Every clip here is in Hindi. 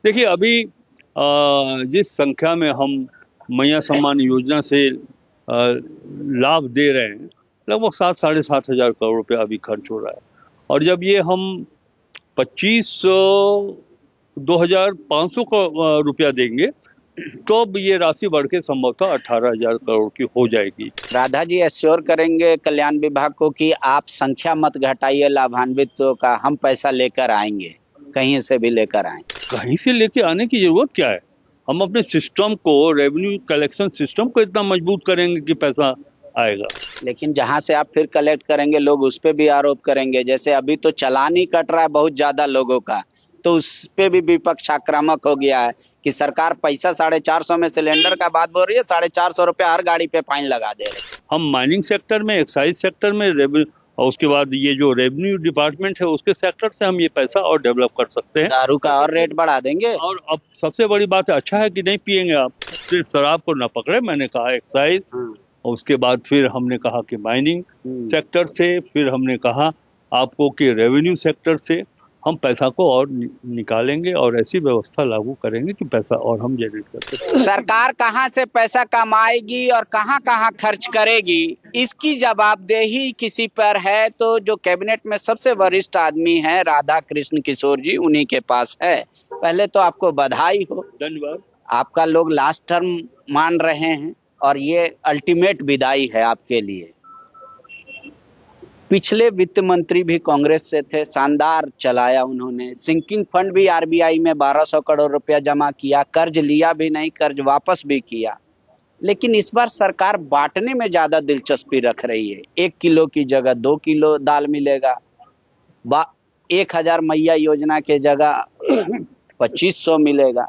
देखिए अभी जिस संख्या में हम मैया सम्मान योजना से लाभ दे रहे हैं, लगभग 7-7.5 हज़ार करोड़ रुपया अभी खर्च हो रहा है। और जब ये हम 2500 2,500 रुपया देंगे तो अब ये राशि बढ़ के संभवतः 18 हज़ार करोड़ की हो जाएगी। राधा जी एश्योर करेंगे कल्याण विभाग को कि आप संख्या मत घटाइए लाभान्वितों का, हम पैसा लेकर आएंगे, कहीं से भी लेकर आए। कहीं से लेके आने की जरूरत क्या है? हम अपने सिस्टम को, रेवेन्यू कलेक्शन सिस्टम को इतना मजबूत करेंगे कि पैसा आएगा। लेकिन जहां से आप फिर कलेक्ट करेंगे लोग उस पे भी आरोप करेंगे, जैसे अभी तो चालान ही कट रहा है बहुत ज्यादा लोगों का, तो उस पे भी विपक्ष आक्रामक हो गया है कि सरकार पैसा 450 में सिलेंडर का बात बोल रही है, 450 रुपया हर गाड़ी पे फाइन लगा दे रहे हैं। हम माइनिंग सेक्टर में, एक्साइज सेक्टर में, और उसके बाद ये जो रेवेन्यू डिपार्टमेंट है उसके सेक्टर से हम ये पैसा और डेवलप कर सकते हैं। दारू का और रेट बढ़ा देंगे। और अब सबसे बड़ी बात है, अच्छा है कि नहीं पिएंगे आप, सिर्फ शराब को न पकड़े। मैंने कहा एक्साइज, और उसके बाद फिर हमने कहा कि माइनिंग सेक्टर से, फिर हमने कहा आपको कि रेवेन्यू सेक्टर से हम पैसा को और निकालेंगे और ऐसी व्यवस्था लागू करेंगे कि पैसा और हम जनरेट कर सकें। सरकार कहां से पैसा कमाएगी और कहां कहां खर्च करेगी, इसकी जवाबदेही किसी पर है तो जो कैबिनेट में सबसे वरिष्ठ आदमी है राधा कृष्ण किशोर जी, उन्हीं के पास है। पहले तो आपको बधाई हो, धन्यवाद। आपका लोग लास्ट टर्म मान रहे हैं और ये अल्टीमेट विदाई है आपके लिए। पिछले वित्त मंत्री भी कांग्रेस से थे, शानदार चलाया उन्होंने। सिंकिंग फंड भी आरबीआई में 1200 करोड़ रुपया जमा किया, कर्ज लिया भी नहीं, कर्ज वापस भी किया। लेकिन इस बार सरकार बांटने में ज्यादा दिलचस्पी रख रही है। 1 किलो की जगह 2 किलो दाल मिलेगा, 1000 मैया योजना के जगह 2500 मिलेगा।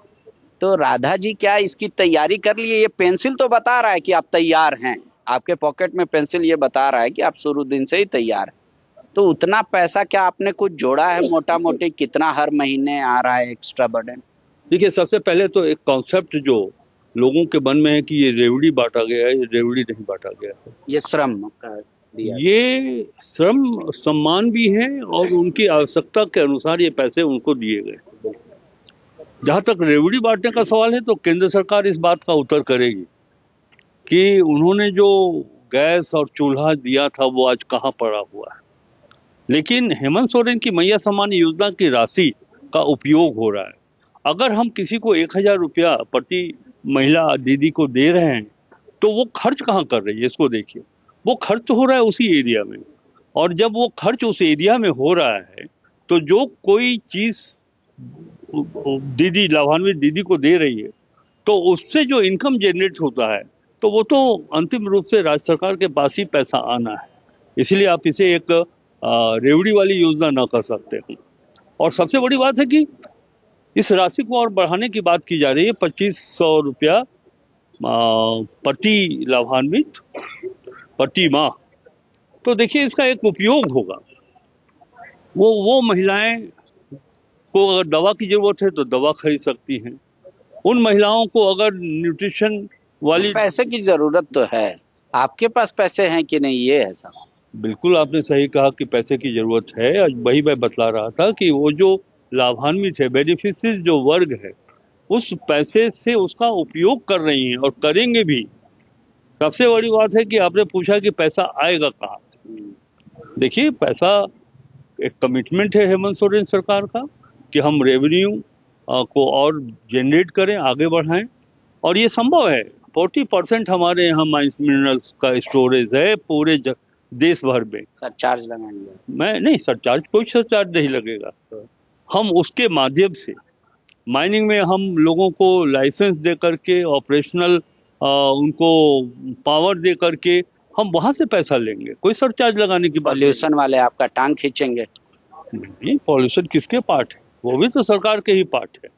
तो राधा जी क्या इसकी तैयारी कर लिए? ये पेंसिल तो बता रहा है कि आप तैयार हैं, आपके पॉकेट में पेंसिल ये बता रहा है कि आप शुरू दिन से ही तैयार हैं। तो उतना पैसा क्या आपने कुछ जोड़ा है? मोटा मोटी कितना हर महीने आ रहा है एक्स्ट्रा बर्डन? देखिए, सबसे पहले तो एक कॉन्सेप्ट जो लोगों के मन में है कि ये रेवड़ी बांटा गया है, ये रेवड़ी नहीं बांटा गया है। ये श्रम का दिया, ये श्रम सम्मान भी है और उनकी आवश्यकता के अनुसार ये पैसे उनको दिए गए। जहां तक रेवड़ी बांटने का सवाल है तो केंद्र सरकार इस बात का उत्तर करेगी कि उन्होंने जो गैस और चूल्हा दिया था वो आज कहां पड़ा हुआ है। लेकिन हेमंत सोरेन की मैया सम्मान योजना की राशि का उपयोग हो रहा है। अगर हम किसी को 1,000 रुपया प्रति महिला दीदी को दे रहे हैं तो वो खर्च कहाँ कर रही है, इसको देखिए। वो खर्च हो रहा है उसी एरिया में, और जब वो खर्च उस एरिया में हो रहा है तो जो कोई चीज दीदी, लाभान्वित दीदी को दे रही है तो उससे जो इनकम जनरेट होता है तो वो तो अंतिम रूप से राज्य सरकार के पास ही पैसा आना है। इसलिए आप इसे एक रेवड़ी वाली योजना ना कर सकते हैं। और सबसे बड़ी बात है कि इस राशि को और बढ़ाने की बात की जा रही है, 2500 रुपया प्रति लाभान्वित प्रति माह। तो देखिए इसका एक उपयोग होगा। वो महिलाएं को अगर दवा की जरूरत है तो दवा खरीद सकती हैं। उन महिलाओं को अगर न्यूट्रिशन वाली, पैसे की जरूरत तो है, आपके पास पैसे हैं कि नहीं, ये है सब। बिल्कुल आपने सही कहा कि पैसे की जरूरत है। आज वही मैं बतला रहा था कि वो जो लाभान्वित है, बेनिफिशियरी जो वर्ग है, उस पैसे से उसका उपयोग कर रही हैं और करेंगे भी। सबसे बड़ी बात है कि आपने पूछा कि पैसा आएगा कहाँ से। देखिए, पैसा एक कमिटमेंट है हेमंत सोरेन सरकार का कि हम रेवेन्यू को और जनरेट करें, आगे बढ़ाएं, और ये संभव है। 40% हमारे यहाँ माइंस मिनरल्स का स्टोरेज है पूरे देश भर में। सरचार्ज लगाएंगे? मैं नहीं, सरचार्ज, कोई सरचार्ज नहीं लगेगा। हम उसके माध्यम से माइनिंग में हम लोगों को लाइसेंस दे करके, ऑपरेशनल उनको पावर दे करके हम वहां से पैसा लेंगे, कोई सरचार्ज लगाने की बात नहीं। पॉल्यूशन वाले आपका टांग खींचेंगे? नहीं, पॉल्यूशन किसके पार्ट है? वो भी तो सरकार के ही पार्ट है।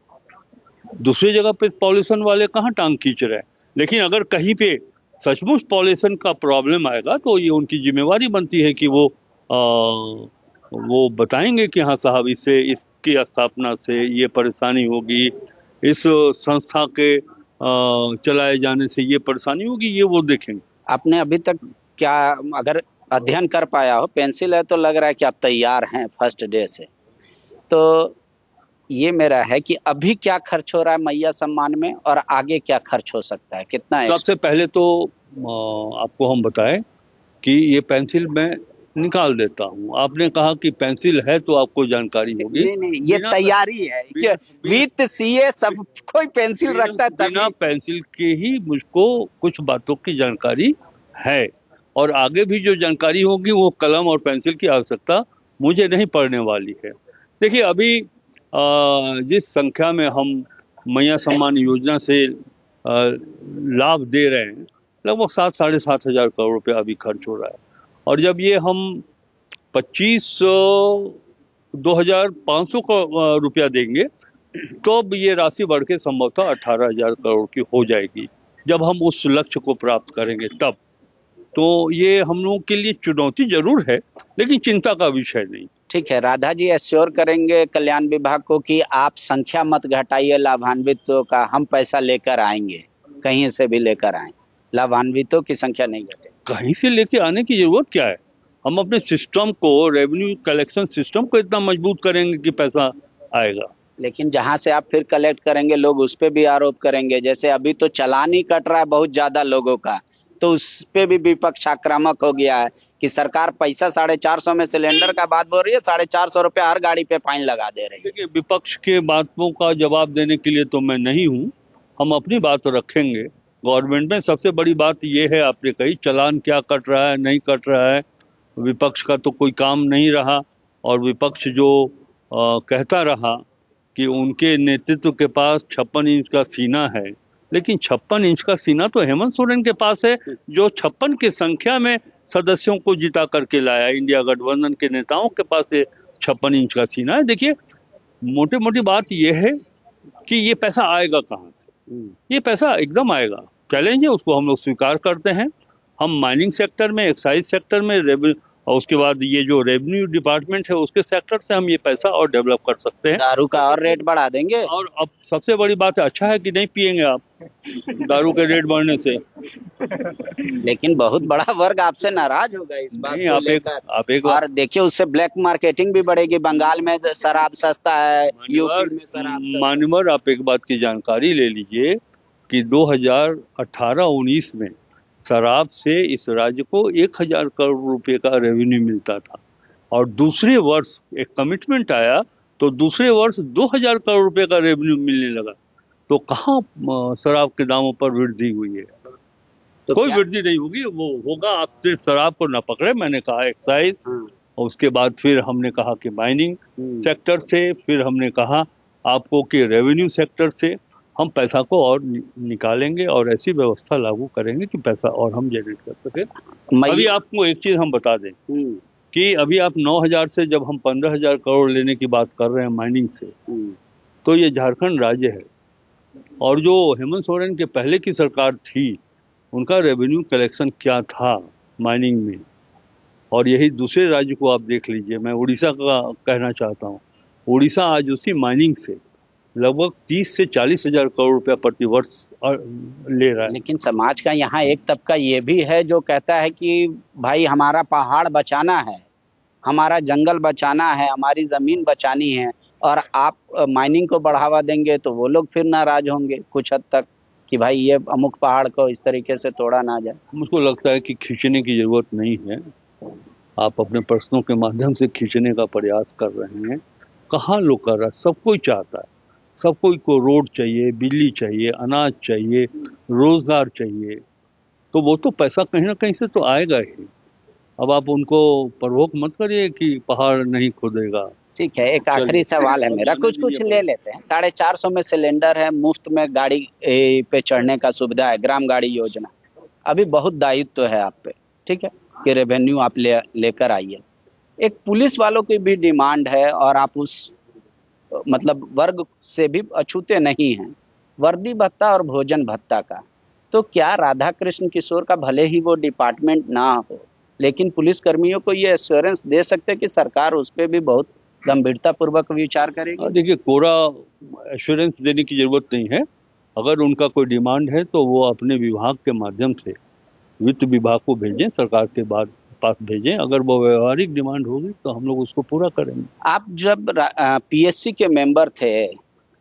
दूसरी जगह पे पॉल्यूशन वाले कहाँ टांग खींच रहे हैं। लेकिन अगर कहीं पे सचमुच पॉल्यूशन का प्रॉब्लम आएगा तो ये उनकी जिम्मेवारी बनती है कि वो बताएंगे कि हाँ साहब, इससे, इसकी स्थापना से ये परेशानी होगी, इस संस्था के चलाए जाने से ये परेशानी होगी, ये वो देखेंगे। आपने अभी तक क्या अगर अध्ययन कर पाया हो, पेंसिल है तो लग रहा है कि आप तैयार हैं फर्स्ट डे से। तो ये मेरा है कि अभी क्या खर्च हो रहा है मैया सम्मान में और आगे क्या खर्च हो सकता है, कितना है? सबसे पहले तो आपको हम बताएं कि ये पेंसिल मैं निकाल देता हूँ। आपने कहा कि पेंसिल है तो आपको जानकारी होगी। नहीं नहीं, ये बिना तैयारी है कि बिना बिना वित्त सीए सब कोई पेंसिल बिना, रखता है बिना तभी। पेंसिल के ही मुझको कुछ बातों की जानकारी है, और आगे भी जो जानकारी होगी वो कलम और पेंसिल की आवश्यकता मुझे नहीं पड़ने वाली है। देखिए अभी जिस संख्या में हम मैया सम्मान योजना से लाभ दे रहे हैं, लगभग 7-7.5 हजार करोड़ रुपया अभी खर्च हो रहा है। और जब ये हम 2,500 रुपया देंगे तो अब ये राशि बढ़ के संभवतः 18 हजार करोड़ की हो जाएगी, जब हम उस लक्ष्य को प्राप्त करेंगे तब। तो ये हम लोगों के लिए चुनौती जरूर है, लेकिन चिंता का विषय नहीं। ठीक है, राधा जी एश्योर करेंगे कल्याण विभाग को कि आप संख्या मत घटाइए लाभान्वितों का, हम पैसा लेकर आएंगे, कहीं से भी लेकर आए, लाभान्वितों की संख्या नहीं घटे। कहीं से लेके आने की जरूरत क्या है? हम अपने सिस्टम को, रेवेन्यू कलेक्शन सिस्टम को इतना मजबूत करेंगे कि पैसा आएगा। लेकिन जहां से आप फिर कलेक्ट करेंगे लोग उस पे भी आरोप करेंगे, जैसे अभी तो चालान ही कट रहा है बहुत ज्यादा लोगों का, तो उस पे भी विपक्ष आक्रामक हो गया है कि सरकार पैसा 450 में सिलेंडर का बात बोल रही है, 450 रुपया हर गाड़ी पे फाइन लगा दे रही है। देखिए विपक्ष के बातों का जवाब देने के लिए तो मैं नहीं हूँ, हम अपनी बात रखेंगे। गवर्नमेंट में सबसे बड़ी बात ये है, आपने कही चालान क्या कट रहा है नहीं कट रहा है, विपक्ष का तो कोई काम नहीं रहा। और विपक्ष जो कहता रहा कि उनके नेतृत्व के पास 56 इंच का सीना है, लेकिन 56 इंच का सीना तो हेमंत सोरेन के पास है, जो 56 की संख्या में सदस्यों को जिता करके लाया। इंडिया गठबंधन के नेताओं के पास ये 56 इंच का सीना है। देखिए मोटी मोटी बात यह है कि ये पैसा आएगा कहाँ से? ये पैसा एकदम आएगा, चैलेंज है, उसको हम लोग स्वीकार करते हैं। हम माइनिंग सेक्टर में, एक्साइज सेक्टर में, और उसके बाद ये जो रेवेन्यू डिपार्टमेंट है उसके सेक्टर से हम ये पैसा और डेवलप कर सकते हैं। दारू का और रेट बढ़ा देंगे। और अब सबसे बड़ी बात है, अच्छा है कि नहीं पिएंगे आप दारू के रेट बढ़ने से। लेकिन बहुत बड़ा वर्ग आपसे नाराज होगा इस बात नहीं, को लेकर। और देखिए उससे ब्लैक मार्केटिंग भी बढ़ेगी, बंगाल में शराब सस्ता है, यूपी में शराब सस्ता है। मान्यवर आप एक बात की जानकारी ले लीजिए कि 2018-19 में शराब से इस राज्य को 1,000 करोड़ रुपए का रेवेन्यू मिलता था, और दूसरे वर्ष एक कमिटमेंट आया तो दूसरे वर्ष 2,000 करोड़ रुपए का रेवेन्यू मिलने लगा। तो कहाँ शराब के दामों पर वृद्धि हुई है? तो कोई वृद्धि नहीं होगी। वो होगा, आप सिर्फ शराब को न पकड़े। मैंने कहा एक्साइज, और उसके बाद फिर हमने कहा कि माइनिंग सेक्टर से, फिर हमने कहा आपको कि रेवेन्यू सेक्टर से हम पैसा को और निकालेंगे और ऐसी व्यवस्था लागू करेंगे कि पैसा और हम जनरेट कर सके। अभी आपको एक चीज हम बता दें कि अभी आप 9,000 से जब हम 15,000 करोड़ लेने की बात कर रहे हैं माइनिंग से, तो ये झारखंड राज्य है, और जो हेमंत सोरेन के पहले की सरकार थी उनका रेवेन्यू कलेक्शन क्या था माइनिंग में, और यही दूसरे राज्य को आप देख लीजिए। मैं उड़ीसा का कहना चाहता हूँ, उड़ीसा आज उसी माइनिंग से लगभग 30 से 40 हजार करोड़ रुपया प्रति वर्ष ले रहा है। लेकिन समाज का यहाँ एक तबका ये भी है जो कहता है कि भाई हमारा पहाड़ बचाना है, हमारा जंगल बचाना है, हमारी जमीन बचानी है, और आप माइनिंग को बढ़ावा देंगे तो वो लोग फिर नाराज होंगे कुछ हद तक कि भाई ये अमुक पहाड़ को इस तरीके से तोड़ा ना जाए। मुझको लगता है कि खींचने की जरूरत नहीं है। आप अपने प्रश्नों के माध्यम से खींचने का प्रयास कर रहे हैं। कहाँ लोग कर रहा है? सब कोई चाहता है, सब कोई को रोड चाहिए, बिजली चाहिए, अनाज चाहिए, रोजगार चाहिए, तो वो तो पैसा कहीं ना कहीं से तो आएगा ही। अब आप उनको प्रवोक मत करिए कि पहाड़ नहीं खोदेगा। ठीक है, एक आखिरी सवाल है मेरा, कुछ ले लेते हैं। 450 में सिलेंडर है, मुफ्त में गाड़ी पे चढ़ने का सुविधा है, ग्राम गाड़ी योजना। अभी बहुत दायित्व है आप पे, ठीक है, कि रेवेन्यू आप लेकर आइए। एक पुलिस वालों की भी डिमांड है और आप उस मतलब वर्ग से भी अछूते नहीं हैं, वर्दी भत्ता और भोजन भत्ता का। तो क्या राधा कृष्ण किशोर का भले ही वो डिपार्टमेंट ना हो, लेकिन पुलिस कर्मियों को ये एश्योरेंस दे सकते हैं कि सरकार उस पर भी बहुत गंभीरता पूर्वक विचार करेगी? देखिए कोरा एश्योरेंस देने की जरूरत नहीं है। अगर उनका कोई डिमांड है तो वो अपने विभाग के माध्यम से वित्त विभाग को भेजें, सरकार के बाद पास भेजें। अगर वो व्यवहारिक डिमांड होगी तो हम लोग उसको पूरा करेंगे। आप जब पीएससी के मेंबर थे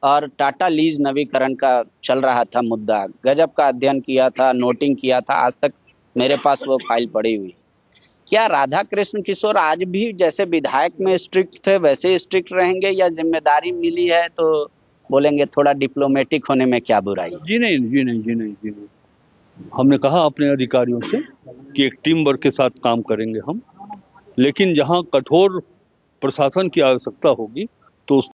और टाटा लीज नवीकरण का चल रहा था मुद्दा, गजब का अध्ययन किया था, नोटिंग किया था, आज तक मेरे पास वो फाइल पड़ी हुई। क्या राधा कृष्ण किशोर आज भी जैसे विधायक में स्ट्रिक्ट थे वैसे स्ट्रिक्ट रहेंगे, या जिम्मेदारी मिली है तो बोलेंगे थोड़ा डिप्लोमेटिक होने में क्या बुराई? जी नहीं, जी नहीं, जी नहीं, जी नहीं। हमने कहा अपने अधिकारियों से कि एक टीम वर्क के साथ काम करेंगे हम, लेकिन जहां कठोर प्रशासन की आवश्यकता होगी